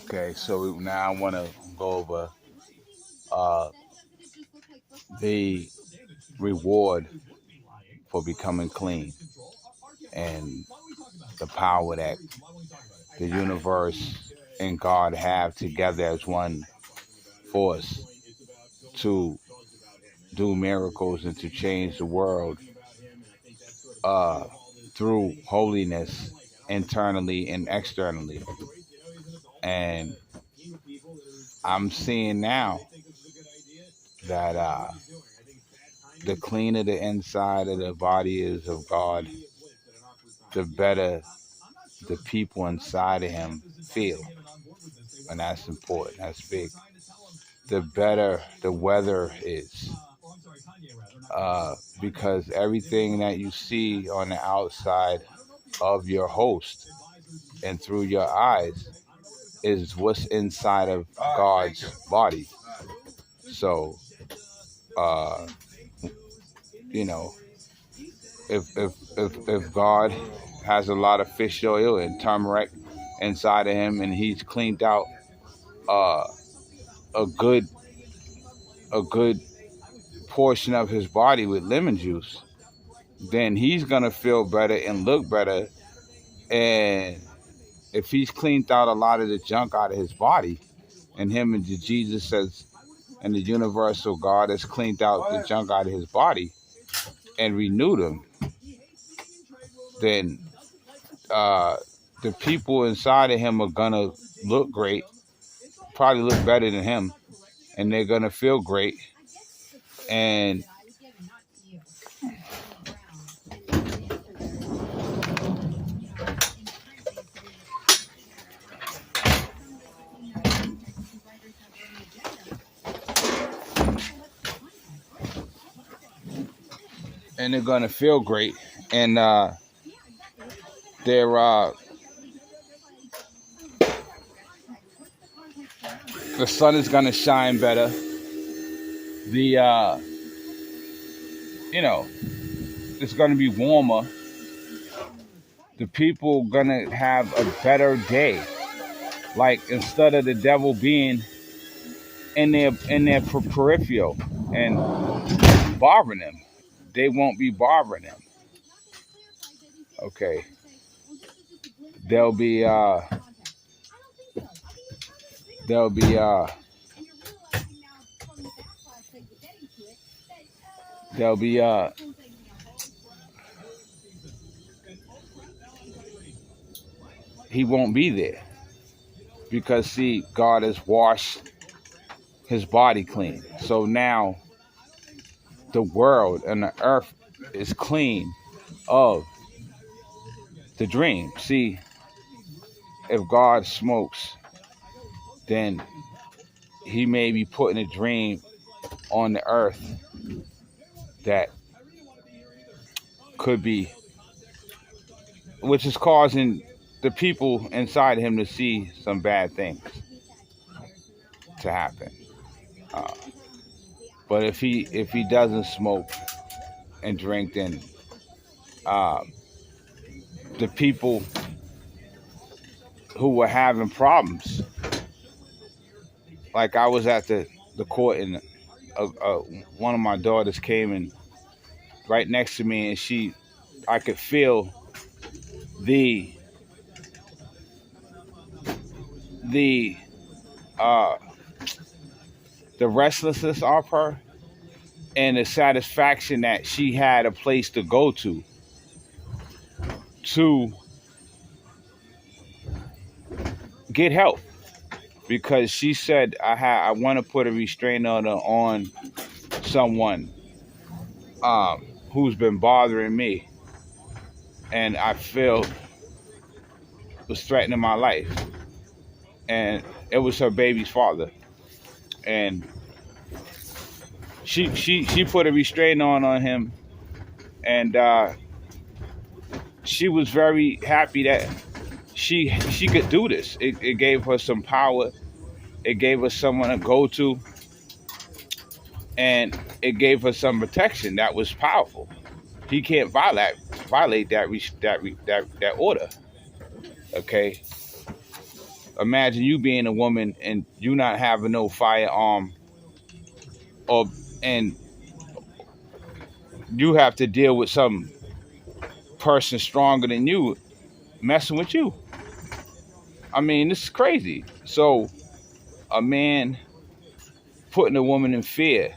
Okay, so now I want to go over uh, the reward for becoming clean and the power that the universe and God have together as one force to do miracles and to change the world uh, through holiness internally and externally. And I'm seeing now that the cleaner the inside of the body is of God, the better the people inside of him feel. And that's important. That's big. The better the weather is. Because everything that you see on the outside of your host and through your eyes is what's inside of God's body. So, uh, you know, if God has a lot of fish oil and turmeric inside of him, and he's cleaned out uh, a good portion of his body with lemon juice, then he's gonna feel better and look better. And if he's cleaned out a lot of the junk out of his body, and him and Jesus says, and the universal God has cleaned out the junk out of his body and renewed him, then the people inside of him are gonna look great, probably look better than him, and they're gonna feel great, and they're gonna feel great, and they're the sun is gonna shine better. The it's gonna be warmer. The people gonna have a better day. Like, instead of the devil being in their peripheral and bothering them, they won't be bothering them. Okay, they'll be they'll be they'll be he won't be there, because see, God has washed his body clean. So now the world and the earth is clean of the dream. See, if God smokes, then he may be putting a dream on the earth that could be, which is causing the people inside him to see some bad things to happen. Uh, but if he doesn't smoke and drink, then uh, the people who were having problems, like I was at the court, and one of my daughters came in right next to me, and I could feel the the uh, the restlessness of her, and the satisfaction that she had a place to go to get help, because she said, I want to put a restraining order on someone who's been bothering me, and I feel was threatening my life. And it was her baby's father, and she put a restraining order on him, and she was very happy that she could do this. It gave her some power. It gave her someone to go to, and it gave her some protection that was powerful. He can't violate that order. Okay, Imagine you being a woman and you not having no firearm, or and you have to deal with some person stronger than you messing with you. I mean, this is crazy. So a man putting a woman in fear,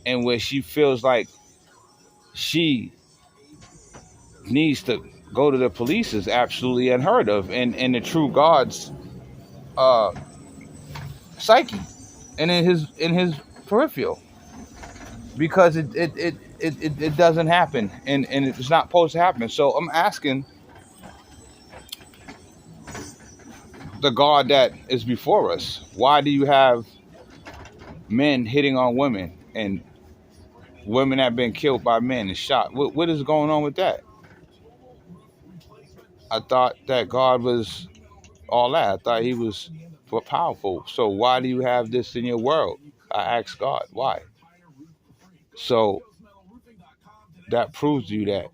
and where she feels like she needs to go to the police is absolutely unheard of in the true God's uh, psyche and in his peripheral, because it doesn't happen, and it's not supposed to happen. So I'm asking the God that is before us, why do you have men hitting on women and women that have been killed by men and shot? What is going on with that? I thought that God was all that. I thought he was powerful. So why do you have this in your world? I asked God, why? So that proves to you that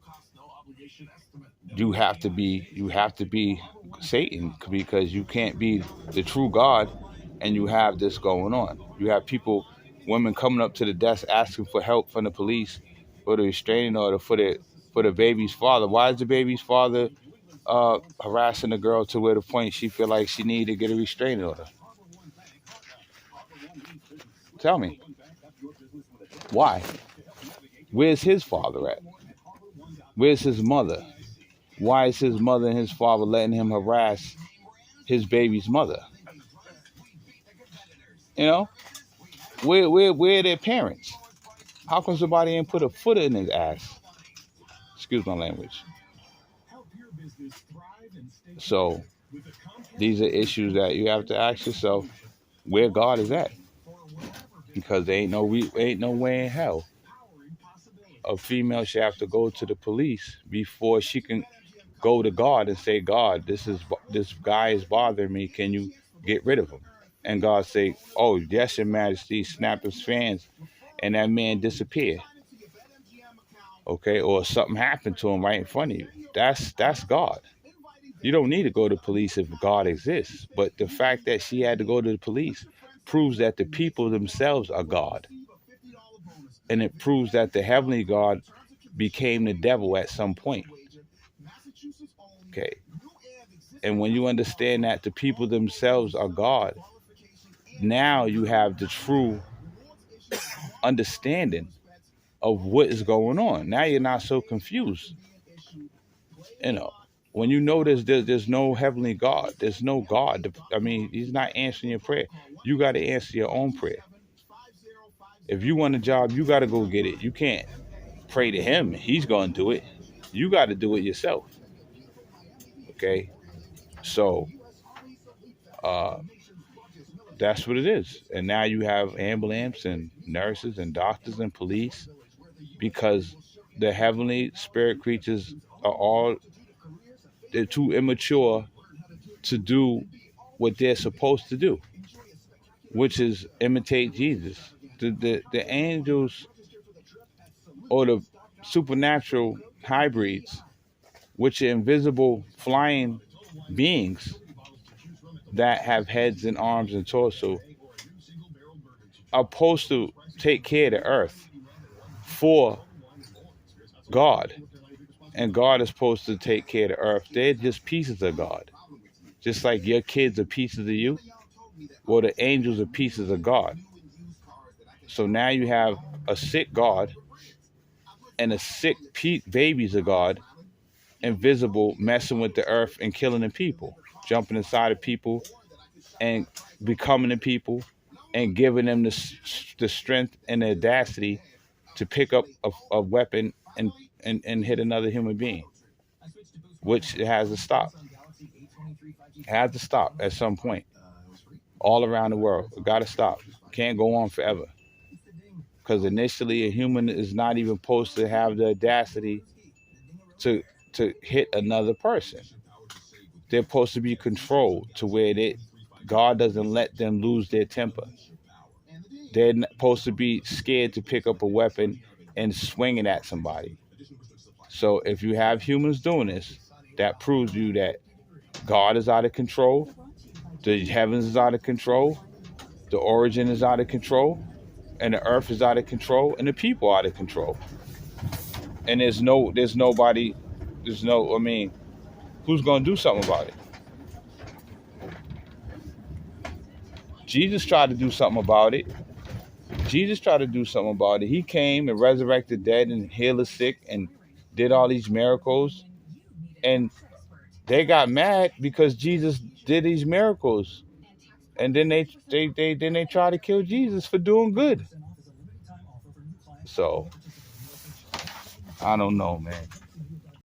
you have to be Satan, because you can't be the true God and you have this going on. You have women coming up to the desk asking for help from the police for the restraining order for the baby's father. Why is the baby's father harassing the girl to where the point she feel like she need to get a restraining order? Tell me. Why? Where's his father at? Where's his mother? Why is his mother and his father letting him harass his baby's mother? You know, where are their parents? How come somebody ain't put a foot in his ass? Excuse my language. So these are issues that you have to ask yourself where God is at, because there ain't no way in hell a female should have to go to the police before she can go to God and say, God, this guy is bothering me. Can you get rid of him? And God say, oh, yes, your majesty, snap his fingers, and that man disappear. Okay, or something happened to him right in front of you. That's God. You don't need to go to police if God exists. But the fact that she had to go to the police proves that the people themselves are God. And it proves that the heavenly God became the devil at some point. Okay. And when you understand that the people themselves are God, now you have the true understanding of what is going on. Now you're not so confused. You know, when you know there's no heavenly God, there's no God. I mean, he's not answering your prayer. You got to answer your own prayer. If you want a job, you got to go get it. You can't pray to him. He's going to do it. You got to do it yourself. Okay? So, that's what it is. And now you have ambulance and nurses and doctors and police, because the heavenly spirit creatures they're too immature to do what they're supposed to do, which is imitate Jesus. The angels, or the supernatural hybrids, which are invisible flying beings that have heads and arms and torso, are supposed to take care of the earth for God. And God is supposed to take care of the earth. They're just pieces of God. Just like your kids are pieces of you, well, the angels are pieces of God. So now you have a sick God and a sick babies of God, invisible, messing with the earth and killing the people, jumping inside of people and becoming the people, and giving them the strength and the audacity to pick up a weapon and hit another human being, which it has to stop. It has to stop at some point. All around the world, it got to stop. Can't go on forever. Because initially, a human is not even supposed to have the audacity to hit another person. They're supposed to be controlled to where God doesn't let them lose their temper. They're supposed to be scared to pick up a weapon and swing it at somebody. So if you have humans doing this, that proves to you that God is out of control, The heavens is out of control. The origin is out of control. And the earth is out of control. And the people are out of control. And there's nobody, I mean, who's going to do something about it? Jesus tried to do something about it. Jesus tried to do something about it. He came and resurrected the dead and healed the sick and did all these miracles. And they got mad because Jesus did these miracles. And then they tried to kill Jesus for doing good. So I don't know, man.